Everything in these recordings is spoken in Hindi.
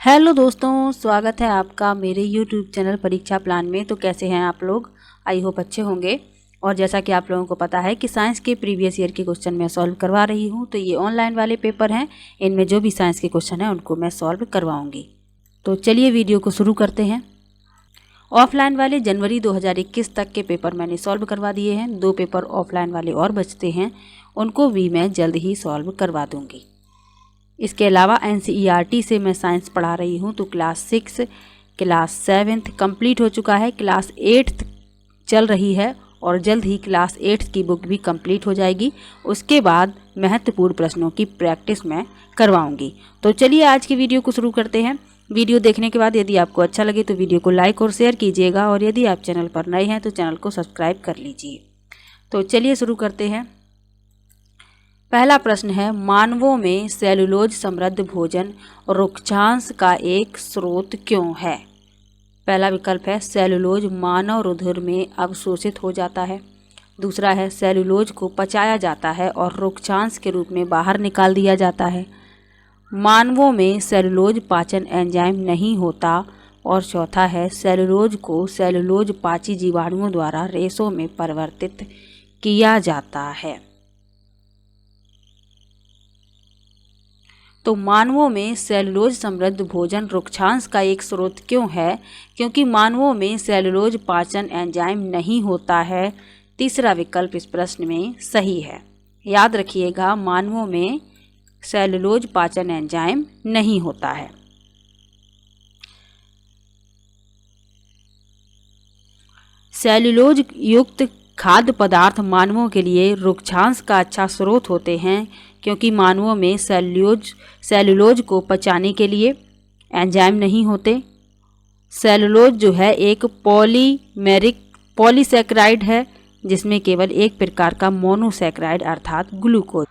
हेलो दोस्तों, स्वागत है आपका मेरे YouTube चैनल परीक्षा प्लान में। तो कैसे हैं आप लोग? आई होप अच्छे होंगे। और जैसा कि आप लोगों को पता है कि साइंस के प्रीवियस ईयर के क्वेश्चन मैं सॉल्व करवा रही हूं, तो ये ऑनलाइन वाले पेपर हैं। इनमें जो भी साइंस के क्वेश्चन हैं उनको मैं सॉल्व करवाऊंगी। तो चलिए वीडियो को शुरू करते हैं। ऑफलाइन वाले जनवरी 2021 तक के पेपर मैंने सॉल्व करवा दिए हैं। 2 पेपर ऑफलाइन वाले और बचते हैं, उनको भी मैं जल्द ही सॉल्व करवा दूंगी। इसके अलावा NCERT से मैं साइंस पढ़ा रही हूँ, तो क्लास 6, क्लास 7 कंप्लीट हो चुका है, क्लास 8 चल रही है और जल्द ही क्लास 8 की बुक भी कंप्लीट हो जाएगी। उसके बाद महत्वपूर्ण प्रश्नों की प्रैक्टिस मैं करवाऊंगी। तो चलिए आज की वीडियो को शुरू करते हैं। वीडियो देखने के बाद यदि आपको अच्छा लगे तो वीडियो को लाइक और शेयर कीजिएगा, और यदि आप चैनल पर नए हैं तो चैनल को सब्सक्राइब कर लीजिए। तो चलिए शुरू करते हैं। पहला प्रश्न है, मानवों में सेलुलोज समृद्ध भोजन रुक्षांश का एक स्रोत क्यों है? पहला विकल्प है सेलुलोज मानव रुधिर में अवशोषित हो जाता है। दूसरा है सेलुलोज को पचाया जाता है और रुक्षांश के रूप में बाहर निकाल दिया जाता है। मानवों में सेलुलोज पाचन एंजाइम नहीं होता। और चौथा है सेलुलोज को सेलुलोज पाची जीवाणुओं द्वारा रेशों में परिवर्तित किया जाता है। तो मानवों में सेलुलोज समृद्ध भोजन रुक्षांश का एक स्रोत क्यों है? क्योंकि मानवों में सेलुलोज पाचन एंजाइम नहीं होता है। तीसरा विकल्प इस प्रश्न में सही है। याद रखिएगा, मानवों में सेलुलोज पाचन एंजाइम नहीं होता है। सेलुलोज युक्त खाद्य पदार्थ मानवों के लिए रुक्षांश का अच्छा स्रोत होते हैं, क्योंकि मानवों में सेलुलोज को पचाने के लिए एंजाइम नहीं होते। सेलुलोज जो है एक पॉलीसैकेराइड है, जिसमें केवल एक प्रकार का मोनोसैकेराइड अर्थात ग्लूकोज।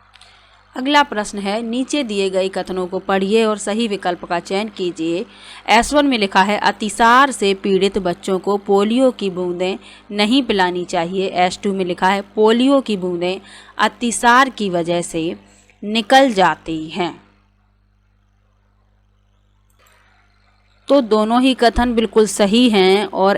अगला प्रश्न है, नीचे दिए गए कथनों को पढ़िए और सही विकल्प का चयन कीजिए। S1 में लिखा है अतिसार से पीड़ित बच्चों को पोलियो की बूंदें नहीं पिलानी चाहिए। S2 में लिखा है पोलियो की बूंदें अतिसार की वजह से निकल जाती हैं। तो दोनों ही कथन बिल्कुल सही हैं और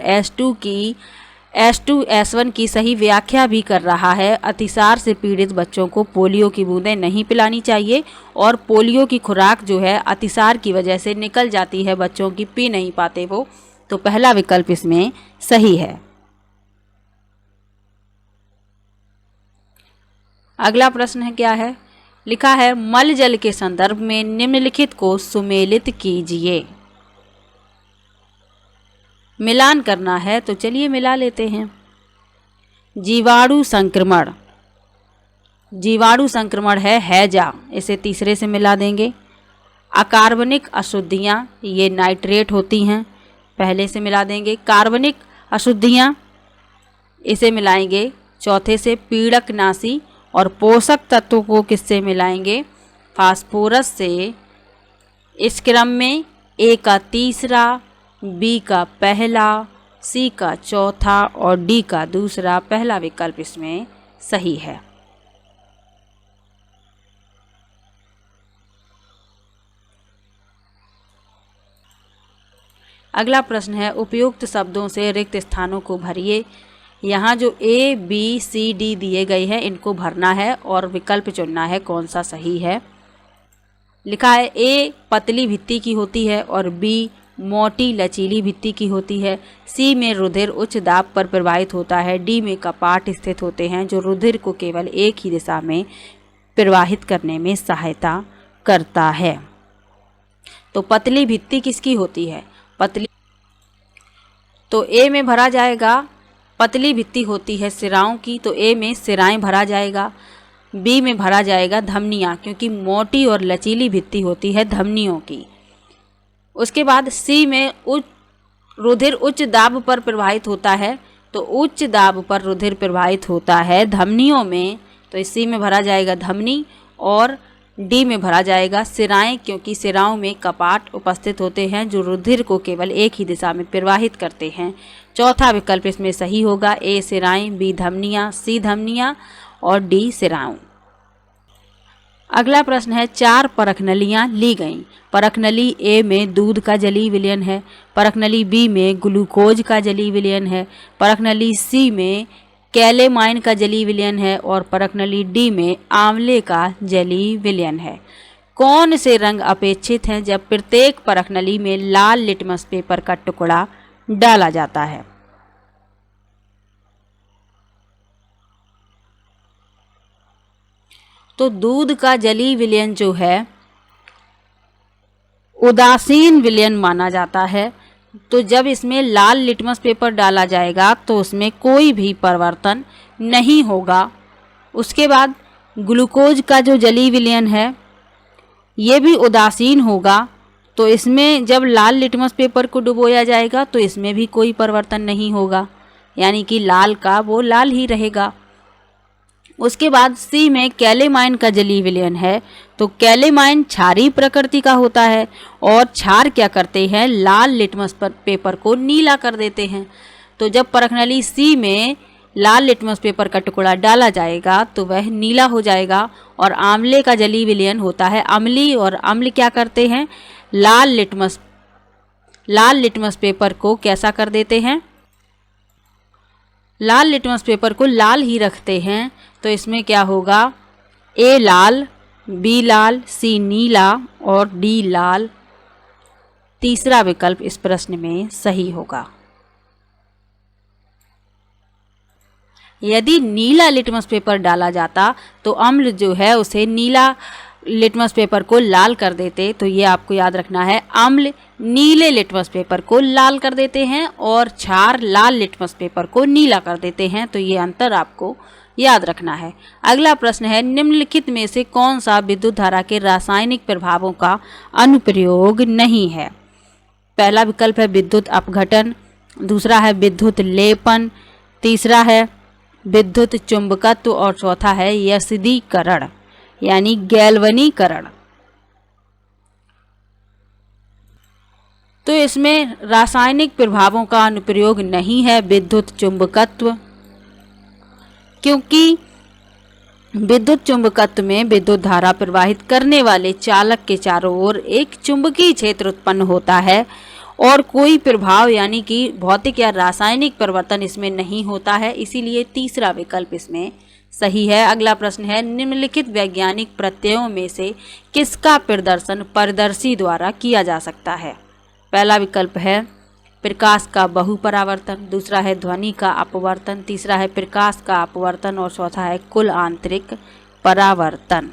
S1 की सही व्याख्या भी कर रहा है। अतिसार से पीड़ित बच्चों को पोलियो की बूंदें नहीं पिलानी चाहिए, और पोलियो की खुराक जो है अतिसार की वजह से निकल जाती है, बच्चों की पी नहीं पाते वो। तो पहला विकल्प इसमें सही है। अगला प्रश्न है, क्या है? लिखा है मल जल के संदर्भ में निम्नलिखित को सुमेलित कीजिए। मिलान करना है, तो चलिए मिला लेते हैं। जीवाणु संक्रमण है हैजा, इसे तीसरे से मिला देंगे। अकार्बनिक अशुद्धियाँ, ये नाइट्रेट होती हैं, पहले से मिला देंगे। कार्बनिक अशुद्धियाँ, इसे मिलाएंगे चौथे से। पीड़कनाशी और पोषक तत्वों को किससे मिलाएंगे? फास्फोरस से। इस क्रम में A का तीसरा, B का पहला, C का चौथा और D का दूसरा। पहला विकल्प इसमें सही है। अगला प्रश्न है, उपयुक्त शब्दों से रिक्त स्थानों को भरिए। यहाँ जो A, B, C, D दिए गए हैं, इनको भरना है और विकल्प चुनना है कौन सा सही है। लिखा है A पतली भित्ति की होती है और B मोटी लचीली भित्ति की होती है। C में रुधिर उच्च दाब पर प्रवाहित होता है। D में कपाट स्थित होते हैं, जो रुधिर को केवल एक ही दिशा में प्रवाहित करने में सहायता करता है। तो पतली भित्ति किसकी होती है? तो A में भरा जाएगा, पतली भित्ति होती है सिराओं की, तो A में सिराएं भरा जाएगा। B में भरा जाएगा धमनियाँ, क्योंकि मोटी और लचीली भित्ति होती है धमनियों की। उसके बाद C में रुधिर उच्च दाब पर प्रवाहित होता है, तो उच्च दाब पर रुधिर प्रवाहित होता है धमनियों में, तो इस C में भरा जाएगा धमनी। और D में भरा जाएगा सिराएं, क्योंकि सिराओं में कपाट उपस्थित होते हैं, जो रुधिर को केवल एक ही दिशा में प्रवाहित करते हैं। चौथा विकल्प इसमें सही होगा। A सिराएं, B धमनियाँ, C धमनियाँ और D सिराओं। अगला प्रश्न है, 4 परख नलियाँ ली गईं। परख नली ए में दूध का जलीय विलयन है, परख नली बी में ग्लूकोज का जलीय विलयन है, परख नली सी में कैलेमाइन का जलीय विलयन है और परख नली डी में आंवले का जलीय विलयन है। कौन से रंग अपेक्षित हैं जब प्रत्येक परख नली में लाल लिटमस पेपर का टुकड़ा डाला जाता है? तो दूध का जलीय विलयन जो है उदासीन विलयन माना जाता है। तो जब इसमें लाल लिटमस पेपर डाला जाएगा तो उसमें कोई भी परिवर्तन नहीं होगा। उसके बाद ग्लूकोज का जो जलीय विलयन है ये भी उदासीन होगा। तो इसमें जब लाल लिटमस पेपर को डुबोया जाएगा तो इसमें भी कोई परिवर्तन नहीं होगा, यानी कि लाल का वो लाल ही रहेगा। उसके बाद सी में कैलेमाइन का जलीय विलयन है। तो कैलेमाइन क्षारीय प्रकृति का होता है और क्षार क्या करते हैं, लाल लिटमस पेपर को नीला कर देते हैं। तो जब परख नली सी में लाल लिटमस पेपर का टुकड़ा डाला जाएगा तो वह नीला हो जाएगा। और आंवले का जलीय विलयन होता है अम्लीय, और अम्ल क्या करते हैं, लाल लिटमस पेपर को कैसा कर देते हैं, लाल लिटमस पेपर को लाल ही रखते हैं। तो इसमें क्या होगा, ए लाल, बी लाल, सी नीला और डी लाल। तीसरा विकल्प इस प्रश्न में सही होगा। यदि नीला लिटमस पेपर डाला जाता तो अम्ल जो है उसे नीला लिटमस पेपर को लाल कर देते। तो ये आपको याद रखना है, अम्ल नीले लिटमस पेपर को लाल कर देते हैं और क्षार लाल लिटमस पेपर को नीला कर देते हैं। तो ये अंतर आपको याद रखना है। अगला प्रश्न है, निम्नलिखित में से कौन सा विद्युत धारा के रासायनिक प्रभावों का अनुप्रयोग नहीं है? पहला विकल्प है विद्युत अपघटन, दूसरा है विद्युत लेपन, तीसरा है विद्युत चुंबकत्व और चौथा है यस्दीकरण यानी गैल्वनीकरण। तो इसमें रासायनिक प्रभावों का अनुप्रयोग नहीं है विद्युत चुंबकत्व, क्योंकि विद्युत चुंबकत्व में विद्युत धारा प्रवाहित करने वाले चालक के चारों ओर एक चुंबकीय क्षेत्र उत्पन्न होता है और कोई प्रभाव यानी कि भौतिक या रासायनिक परिवर्तन इसमें नहीं होता है। इसीलिए तीसरा विकल्प इसमें सही है। अगला प्रश्न है, निम्नलिखित वैज्ञानिक प्रत्ययों में से किसका प्रदर्शन पारदर्शी द्वारा किया जा सकता है? पहला विकल्प है प्रकाश का बहुपरावर्तन, दूसरा है ध्वनि का अपवर्तन, तीसरा है प्रकाश का अपवर्तन और चौथा है कुल आंतरिक परावर्तन।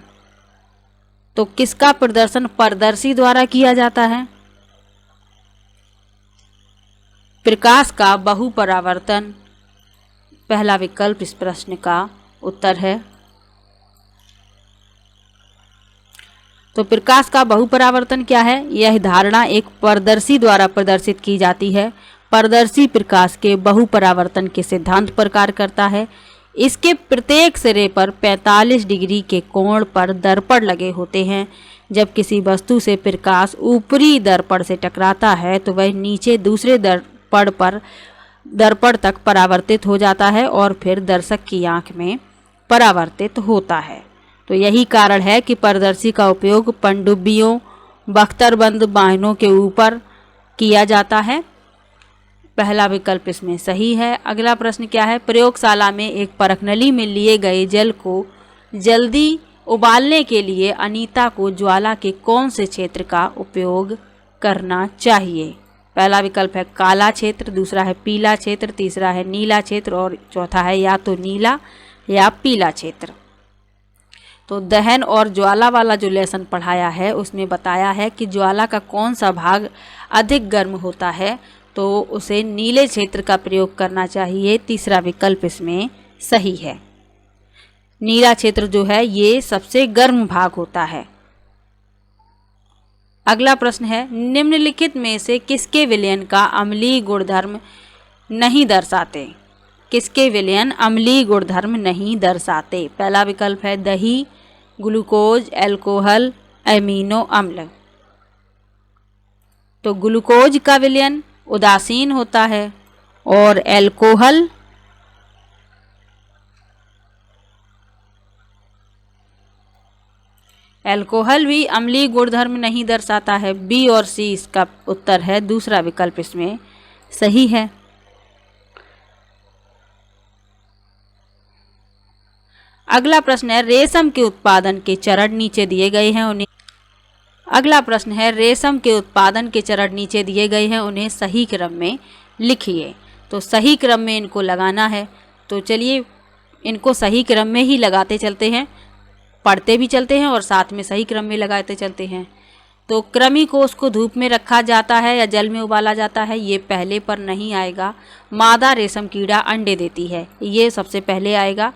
तो किसका प्रदर्शन पारदर्शी द्वारा किया जाता है? प्रकाश का बहुपरावर्तन पहला विकल्प इस प्रश्न का उत्तर है। तो प्रकाश का बहुपरावर्तन क्या है? यह धारणा एक पारदर्शी द्वारा प्रदर्शित की जाती है। पारदर्शी प्रकाश के बहुपरावर्तन के सिद्धांत पर कार्य करता है। इसके प्रत्येक सिरे पर 45 डिग्री के कोण पर दर्पण लगे होते हैं। जब किसी वस्तु से प्रकाश ऊपरी दर्पण से टकराता है तो वह नीचे दूसरे दर्पण तक परावर्तित हो जाता है और फिर दर्शक की आंख में परावर्तित होता है। तो यही कारण है कि पारदर्शी का उपयोग पनडुब्बियों, बख्तरबंद वाहनों के ऊपर किया जाता है। पहला विकल्प इसमें सही है। अगला प्रश्न क्या है, प्रयोगशाला में एक परख नली में लिए गए जल को जल्दी उबालने के लिए अनीता को ज्वाला के कौन से क्षेत्र का उपयोग करना चाहिए? पहला विकल्प है काला क्षेत्र, दूसरा है पीला क्षेत्र, तीसरा है नीला क्षेत्र और चौथा है या तो नीला या पीला क्षेत्र। तो दहन और ज्वाला वाला जो लेसन पढ़ाया है उसमें बताया है कि ज्वाला का कौन सा भाग अधिक गर्म होता है, तो उसे नीले क्षेत्र का प्रयोग करना चाहिए। तीसरा विकल्प इसमें सही है। नीला क्षेत्र जो है ये सबसे गर्म भाग होता है। अगला प्रश्न है, निम्नलिखित में से किसके विलयन का अम्लीय गुणधर्म नहीं दर्शाते? किसके विलयन अम्लीय गुणधर्म नहीं दर्शाते? पहला विकल्प है दही, ग्लूकोज, अल्कोहल, एमिनो अम्ल। तो ग्लूकोज का विलयन उदासीन होता है और अल्कोहल अल्कोहल भी अम्लीय गुणधर्म नहीं दर्शाता है। बी और सी इसका उत्तर है, दूसरा विकल्प इसमें सही है। अगला प्रश्न है रेशम के उत्पादन के चरण नीचे दिए गए हैं उन्हें अगला प्रश्न है रेशम के उत्पादन के चरण नीचे दिए गए हैं, उन्हें सही क्रम में लिखिए। तो सही क्रम में इनको लगाना है, तो चलिए इनको सही क्रम में ही लगाते चलते हैं, पढ़ते भी चलते हैं और साथ में सही क्रम में लगाते चलते हैं। तो कृमि कोष को धूप में रखा जाता है या जल में उबाला जाता है, ये पहले पर नहीं आएगा। मादा रेशम कीड़ा अंडे देती है, ये सबसे पहले आएगा।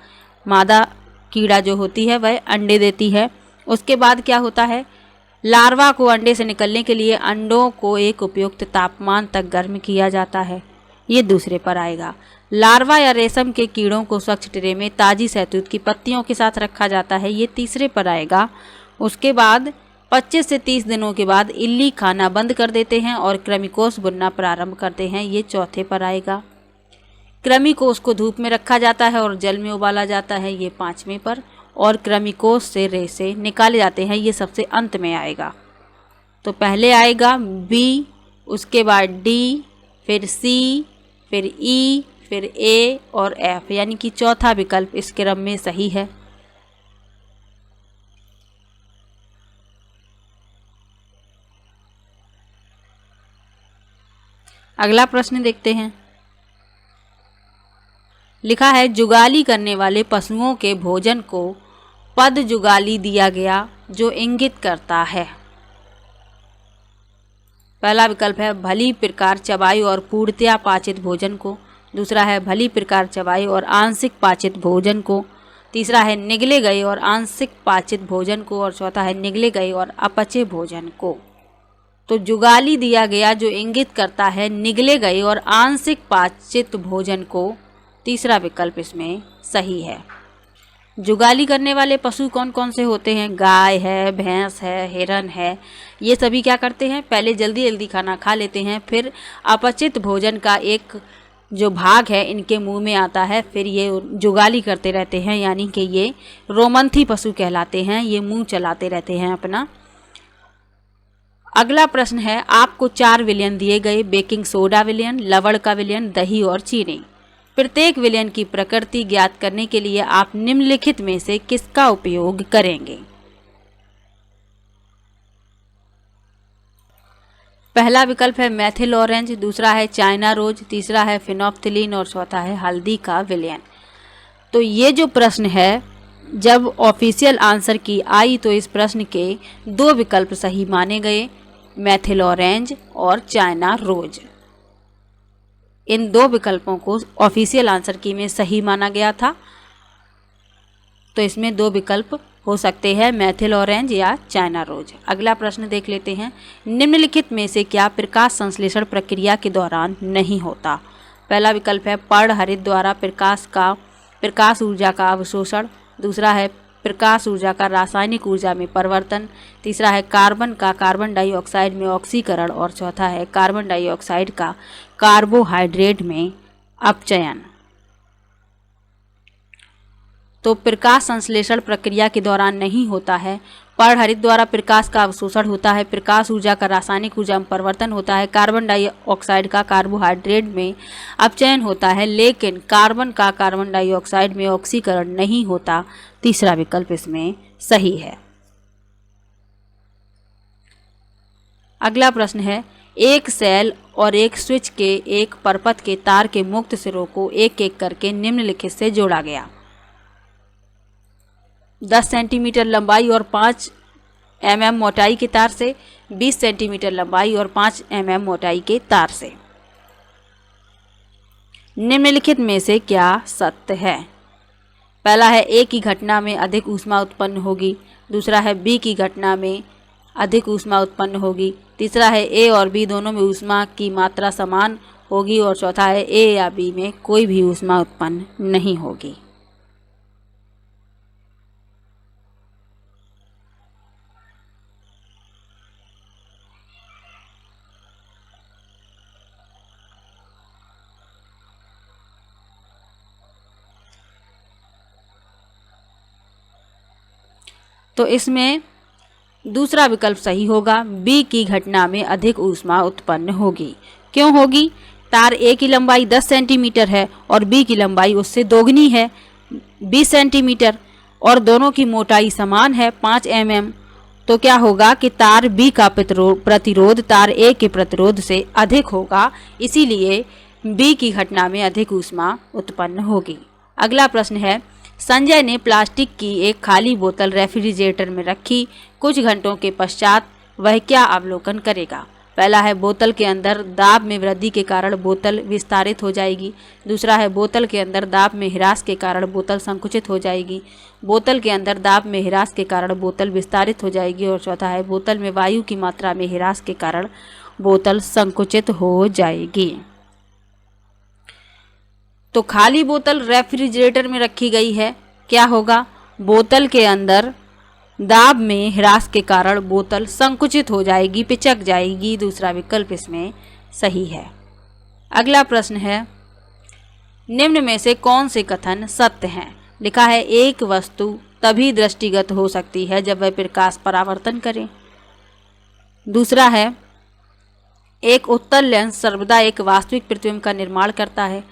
मादा कीड़ा जो होती है वह अंडे देती है। उसके बाद क्या होता है, लार्वा को अंडे से निकलने के लिए अंडों को एक उपयुक्त तापमान तक गर्म किया जाता है, ये दूसरे पर आएगा। लार्वा या रेशम के कीड़ों को स्वच्छ ट्रे में ताज़ी शहतूत की पत्तियों के साथ रखा जाता है, ये तीसरे पर आएगा। उसके बाद 25 से 30 दिनों के बाद इल्ली खाना बंद कर देते हैं और कृमिकोष बुनना प्रारंभ करते हैं, ये चौथे पर आएगा। कृमिकोष को धूप में रखा जाता है और जल में उबाला जाता है, ये पाँचवें पर। और कृमिकोष से रेशे निकाले जाते हैं, ये सबसे अंत में आएगा। तो पहले आएगा बी, उसके बाद डी, फिर सी, फिर ई, फिर ए और एफ, यानी कि चौथा विकल्प इस क्रम में सही है। अगला प्रश्न देखते हैं। लिखा है जुगाली करने वाले पशुओं के भोजन को पद जुगाली दिया गया जो इंगित करता है। पहला विकल्प है भली प्रकार चबाई और पूर्णतया पाचित भोजन को, दूसरा है भली प्रकार चबाई और आंशिक पाचित भोजन को, तीसरा है निगले गए और आंशिक पाचित भोजन को, और चौथा है निगले गए और अपचे भोजन को। तो जुगाली दिया गया जो इंगित करता है निगले गए और आंशिक पाचित भोजन को, तीसरा विकल्प इसमें सही है। जुगाली करने वाले पशु कौन कौन से होते हैं, गाय है, भैंस है, हिरन है, ये सभी क्या करते हैं, पहले जल्दी जल्दी खाना खा लेते हैं, फिर अपचित भोजन का एक जो भाग है इनके मुंह में आता है, फिर ये जुगाली करते रहते हैं, यानी कि ये रोमंथी पशु कहलाते हैं, ये मुंह चलाते रहते हैं अपना। अगला प्रश्न है आपको 4 विलयन दिए गए, बेकिंग सोडा विलयन, लवण का विलयन, दही और चीनी। प्रत्येक विलयन की प्रकृति ज्ञात करने के लिए आप निम्नलिखित में से किसका उपयोग करेंगे। पहला विकल्प है मैथिल ऑरेंज, दूसरा है चाइना रोज, तीसरा है फिनोप्थिलीन और चौथा है हल्दी का विलयन। तो ये जो प्रश्न है जब ऑफिशियल आंसर की आई तो इस प्रश्न के 2 विकल्प सही माने गए, मैथिल ऑरेंज और चाइना रोज। इन 2 विकल्पों को ऑफिशियल आंसर की में सही माना गया था, तो इसमें 2 विकल्प हो सकते हैं, मैथिल ऑरेंज या चाइना रोज। अगला प्रश्न देख लेते हैं। निम्नलिखित में से क्या प्रकाश संश्लेषण प्रक्रिया के दौरान नहीं होता। पहला विकल्प है पर्णहरित द्वारा प्रकाश ऊर्जा का अवशोषण, दूसरा है प्रकाश ऊर्जा का रासायनिक ऊर्जा में परिवर्तन, तीसरा है कार्बन का कार्बन डाइऑक्साइड में ऑक्सीकरण और चौथा है कार्बन डाइऑक्साइड का कार्बोहाइड्रेट में अपचयन। तो प्रकाश संश्लेषण प्रक्रिया के दौरान नहीं होता है, पर्णहरित द्वारा प्रकाश का अवशोषण होता है, प्रकाश ऊर्जा का रासायनिक ऊर्जा में परिवर्तन होता है, कार्बन डाइऑक्साइड का कार्बोहाइड्रेट में अपचयन होता है, लेकिन कार्बन का कार्बन डाइऑक्साइड में ऑक्सीकरण नहीं होता। तीसरा विकल्प इसमें सही है। अगला प्रश्न है एक सेल और एक स्विच के एक परपथ के तार के मुक्त सिरों को एक एक करके निम्नलिखित से जोड़ा गया। 10 सेंटीमीटर लंबाई और 5 mm मोटाई के तार से, 20 सेंटीमीटर लंबाई और 5 mm मोटाई के तार से। निम्नलिखित में से क्या सत्य है। पहला है ए की घटना में अधिक ऊष्मा उत्पन्न होगी, दूसरा है बी की घटना में अधिक ऊष्मा उत्पन्न होगी, तीसरा है ए और बी दोनों में ऊष्मा की मात्रा समान होगी और चौथा है ए या बी में कोई भी ऊष्मा उत्पन्न नहीं होगी। तो इसमें दूसरा विकल्प सही होगा, बी की घटना में अधिक ऊष्मा उत्पन्न होगी। क्यों होगी? तार ए की लंबाई 10 सेंटीमीटर है और बी की लंबाई उससे दोगुनी है 20 सेंटीमीटर और दोनों की मोटाई समान है 5 mm। तो क्या होगा कि तार बी का प्रतिरोध तार ए के प्रतिरोध से अधिक होगा, इसीलिए बी की घटना में अधिक ऊष्मा उत्पन्न होगी। अगला प्रश्न है, संजय ने प्लास्टिक की एक खाली बोतल रेफ्रिजरेटर में रखी। कुछ घंटों के पश्चात वह क्या अवलोकन करेगा? पहला है, बोतल के अंदर दाब में वृद्धि के कारण बोतल विस्तारित हो जाएगी। दूसरा है, बोतल के अंदर दाब में ह्रास के कारण बोतल संकुचित हो जाएगी। बोतल के अंदर दाब में ह्रास के कारण बोतल विस्तारित हो जाएगी। और चौथा है, बोतल में वायु की मात्रा में ह्रास के कारण बोतल संकुचित हो जाएगी। तो खाली बोतल रेफ्रिजरेटर में रखी गई है, क्या होगा? बोतल के अंदर दाब में ह्रास के कारण बोतल संकुचित हो जाएगी, पिचक जाएगी। दूसरा विकल्प इसमें सही है। अगला प्रश्न है, निम्न में से कौन से कथन सत्य हैं? लिखा है, एक वस्तु तभी दृष्टिगत हो सकती है जब वह प्रकाश परावर्तन करे। दूसरा है, एक उत्तल लेंस सर्वदा एक वास्तविक प्रतिबिंब का निर्माण करता है।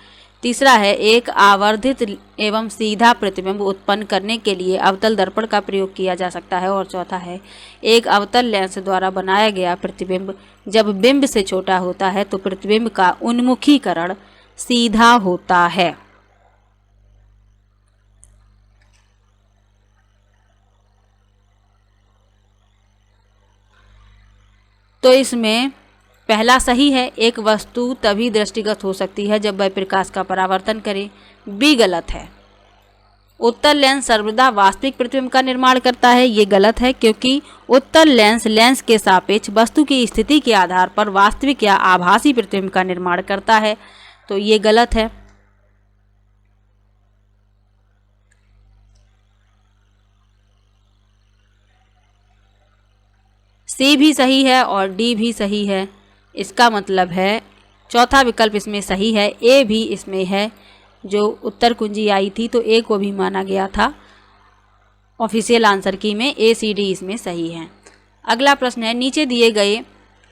तीसरा है, एक आवर्धित एवं सीधा प्रतिबिंब उत्पन्न करने के लिए अवतल दर्पण का प्रयोग किया जा सकता है। और चौथा है, एक अवतल लेंस द्वारा बनाया गया प्रतिबिंब जब बिंब से छोटा होता है तो प्रतिबिंब का उन्मुखीकरण सीधा होता है। तो इसमें पहला सही है, एक वस्तु तभी दृष्टिगत हो सकती है जब वह प्रकाश का परावर्तन करे। बी गलत है, उत्तल लेंस सर्वदा वास्तविक प्रतिबिंब का निर्माण करता है, ये गलत है, क्योंकि उत्तल लेंस के सापेक्ष वस्तु की स्थिति के आधार पर वास्तविक या आभासी प्रतिबिंब का निर्माण करता है, तो ये गलत है। सी भी सही है और डी भी सही है। इसका मतलब है चौथा विकल्प इसमें सही है, ए भी इसमें है। जो उत्तर कुंजी आई थी तो ए को भी माना गया था ऑफिशियल आंसर की में, ए सी डी इसमें सही है। अगला प्रश्न है, नीचे दिए गए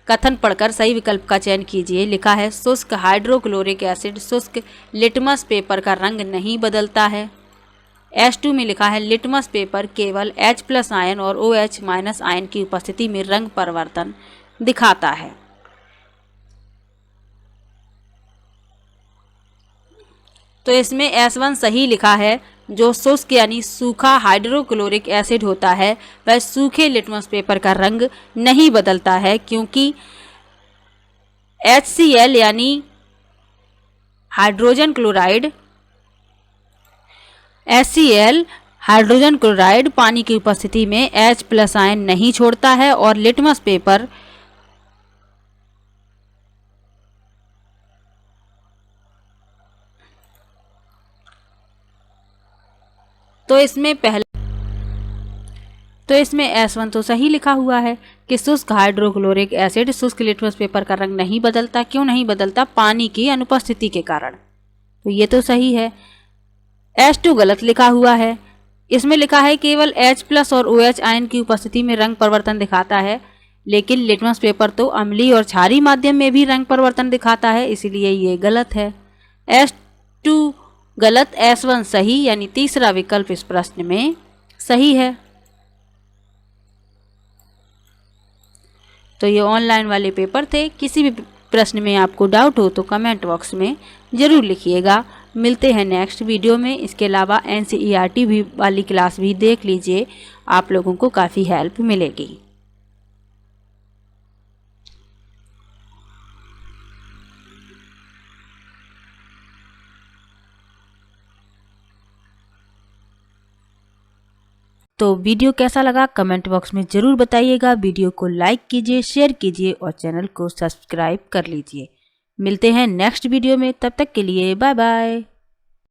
कथन पढ़कर सही विकल्प का चयन कीजिए। लिखा है, शुष्क हाइड्रोक्लोरिक एसिड शुष्क लिटमस पेपर का रंग नहीं बदलता है। H2 में लिखा है, लिटमस पेपर केवल H+ आयन और OH- आयन की उपस्थिति में रंग परिवर्तन दिखाता है। तो इसमें S1 सही लिखा है। जो शुष्क यानी सूखा हाइड्रोक्लोरिक एसिड होता है वह सूखे लिटमस पेपर का रंग नहीं बदलता है, क्योंकि HCl यानी hydrogen chloride HCl hydrogen chloride पानी की उपस्थिति में H+ आयन नहीं छोड़ता है और लिटमस पेपर तो इसमें S1 तो सही लिखा हुआ है कि शुष्क हाइड्रोक्लोरिक एसिड शुष्क लिटमस पेपर का रंग नहीं बदलता। क्यों नहीं बदलता? पानी की अनुपस्थिति के कारण। तो ये तो सही है। H2 गलत लिखा हुआ है। इसमें लिखा है केवल H+ और OH आयन की उपस्थिति में रंग परिवर्तन दिखाता है, लेकिन लिटमस पेपर तो अम्लीय और क्षारीय माध्यम में भी रंग परिवर्तन दिखाता है, इसलिए ये गलत है। H2 गलत, S1 सही, यानी तीसरा विकल्प इस प्रश्न में सही है। तो ये ऑनलाइन वाले पेपर थे। किसी भी प्रश्न में आपको डाउट हो तो कमेंट बॉक्स में ज़रूर लिखिएगा। मिलते हैं नेक्स्ट वीडियो में। इसके अलावा NCERT भी वाली क्लास भी देख लीजिए, आप लोगों को काफ़ी हेल्प मिलेगी। तो वीडियो कैसा लगा कमेंट बॉक्स में ज़रूर बताइएगा। वीडियो को लाइक कीजिए, शेयर कीजिए और चैनल को सब्सक्राइब कर लीजिए। मिलते हैं नेक्स्ट वीडियो में, तब तक के लिए बाय बाय।